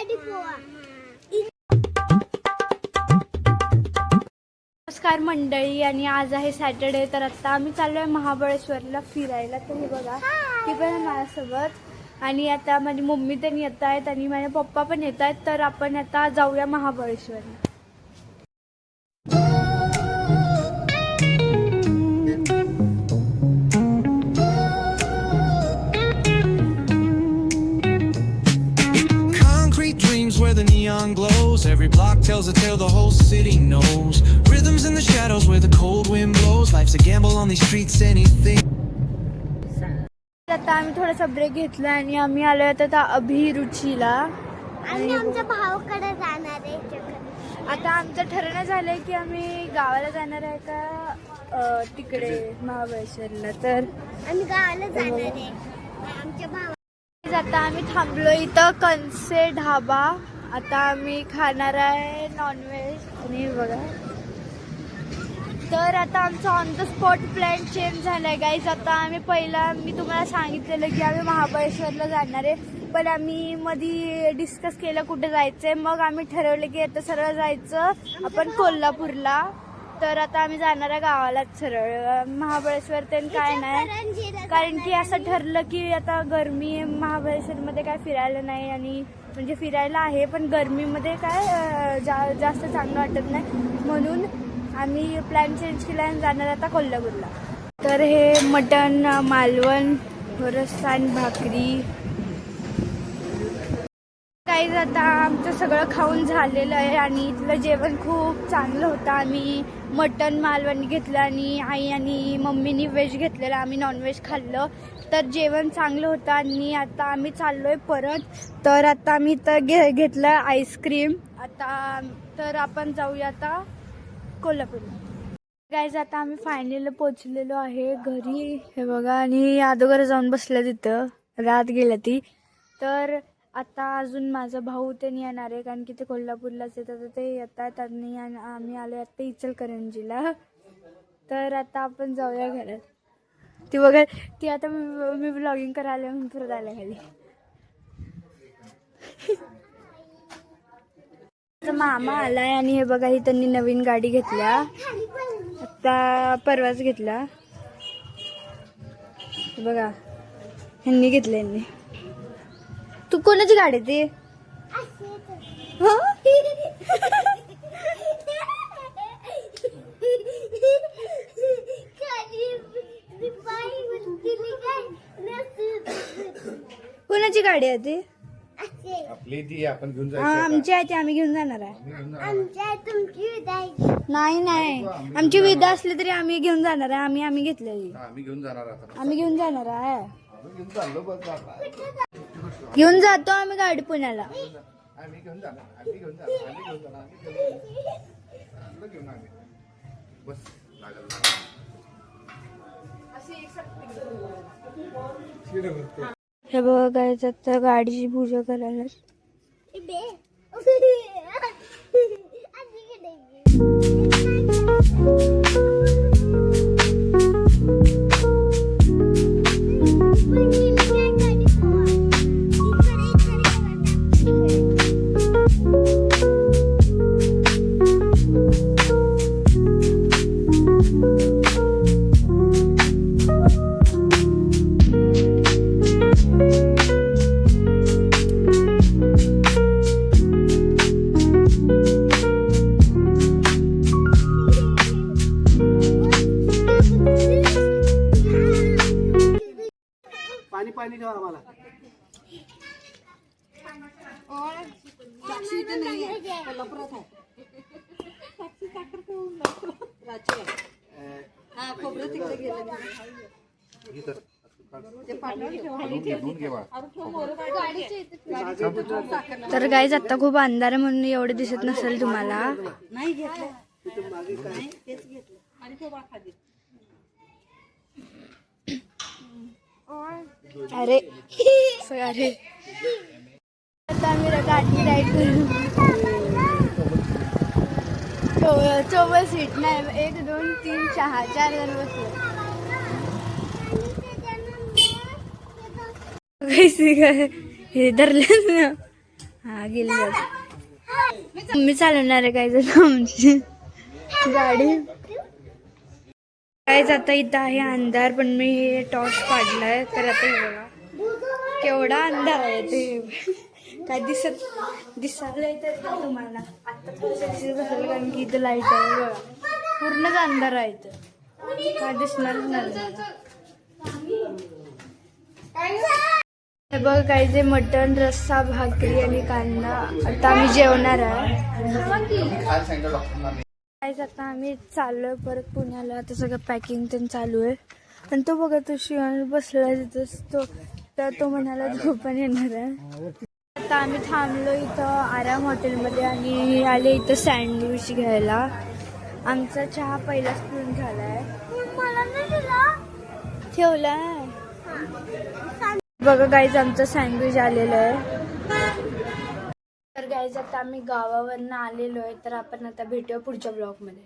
नमस्कार मंडळी, आणि आज आहे सॅटर्डे. तर आता आम्ही चाललोय महाबळेश्वरला फिरायला. तर हे बघा, ती पण आहे माझ्यासोबत, आणि आता माझी मम्मी पण येत आहेत आणि माझे पप्पा पण येत आहेत. तर आपण आता जाऊया महाबळेश्वरला. Where the neon glows, every block tells a tale the whole city knows. Rhythms in the shadows where the cold wind blows. Life's a gamble on these streets, anything. आता आम्ही थोडासा ब्रेक घेतला आणि आम्ही आलोय आता अभिरुचीला, आणि आमच्या भावाकडे जाणार आहे. आता आमचं ठरवणं झालंय की आम्ही गावाला जाणार आहे का तिकडे महाबळेश्वरला. तर आम्ही गावाला जाणार आहे आमच्या भावा. आता आम्ही थांबलो इथं कनसे ढाबा. आता आम्ही खाणार आहे नॉनव्हेज. आणि बघा, तर आता आमचा on the spot plan change झालाय गाईज. आता आम्ही मी तुम्हाला सांगितलेलं की आम्ही महाबळेश्वरला जाणार आहे, पण आम्ही मध्ये डिस्कस केलं कुठे जायचंय. मग आम्ही ठरवलं की आता सरळ जायचं आपण कोल्हापूरला. तर आता आम्ही जाणार आहे गावालाच सरळ. महाबळेश्वर ते काय नाही, कारण की असं ठरलं की आता गरमी आहे, महाबळेश्वरमध्ये काय फिरायला नाही. आणि म्हणजे फिरायला आहे पण गरमीमध्ये काय जास्त चांगलं वाटत नाही, म्हणून आम्ही प्लॅन चेंज केला आणि जाणार आता कोल्हापूरला. तर हे मटण, मालवण, फरसाण, भाकरी काही. आता आमचं सगळं खाऊन झालेलं आहे आणि इथलं जेवण खूप चांगलं होतं. आम्ही मटण मालवणी घेतलं आणि आई आणि मम्मीनी व्हेज घेतलेलं, आम्ही नॉनव्हेज खाल्लं. तर जेवण चांगलं होतं आणि आता आम्ही चाललोय परत. तर आता आम्ही इथं घेतलं आईस्क्रीम. आता तर आपण जाऊया आता कोल्हापूरला. गाईज आता आम्ही फायनली पोचलेलो आहे घरी. हे बघा, आणि अगोदर जाऊन बसलं तिथं, रात गेल्या ती. तर आता अजून माझा भाऊ त्यांनी येणार आहे, कारण की ते कोल्हापूरलाच येतात. ते येतात आणि आम्ही आलो आता इचलकरंजीला. तर आता आपण जाऊया घरात. ती बघा, ती आता मी ब्लॉगिंग करायला म्हणून परत आल्या खाली. मामा आलाय आणि हे बघा, ही त्यांनी नवीन गाडी घेतल्या, आता परवाच घेतला. बघा, ह्यांनी घेतल्या. ह्यांनी. तू कोणाची गाडी ती? कोणाची गाडी आहे ती? आपली ती आपण घेऊन जायचं. आमची आहे ती, आम्ही घेऊन जाणार आहे. नाही नाही, आमची विदा असली तरी आम्ही घेऊन जाणार आहे. आम्ही घेतलेली. आम्ही घेऊन जाणार आम्ही घेऊन जाणार आहे. घेऊन जातो आम्ही गाडी पुण्याला. आम्ही घेऊन जाणार. बस हे बघा गायचं, आता गाडीची पूजा करायला. पाणी ठेवा आम्हाला. तर गाईज आता खूप अंधार आहे म्हणून एवढे दिसत नसेल तुम्हाला. अरे अरे, आता आम्ही गाडी राईड करू. 24 सीट नाही, 1 2 3 4 जण बसले. कैसी काय हे धरले ना. हा गेली मम्मी चालवणार आहे काय जण आमची गाडी. कायच आता इथं आहे अंधार, पण मी टॉर्च काढलाय तर आता हे बघा केवढा अंधार आहे ते काय दिसायला तर तुम्हाला आता थोडंसं दिसत असेल कारण की इथं लाईट आहे बघा, पूर्णच अंधार आहे इथं, काय दिसणारच नाही. हे बघ काय जे मटण, रस्सा, भाकरी आणि कांदा. आता आम्ही जेवणार आहे. खायला सांगितलं डॉक्टरना. काहीच आता आम्ही चाललोय परत पुण्याला. आता सगळं पॅकिंग पण चालू आहे. आणि तो बघा तो शिवानी बसला तिथंच तो म्हणाला तो पण येणार आहे. आता आम्ही थांबलो इथं आराम हॉटेलमध्ये आणि आले इथं सँडविच घ्यायला. आमचा चहा पहिलाच पिऊन झालाय. मला नाही दिला. ठेवलाय बघा गाईज आमचं सँडविच आलेलं आहे. तर गाईज आता आम्ही गावावरनं आलेलो आहे. तर आपण आता भेटूया पुढच्या ब्लॉगमध्ये.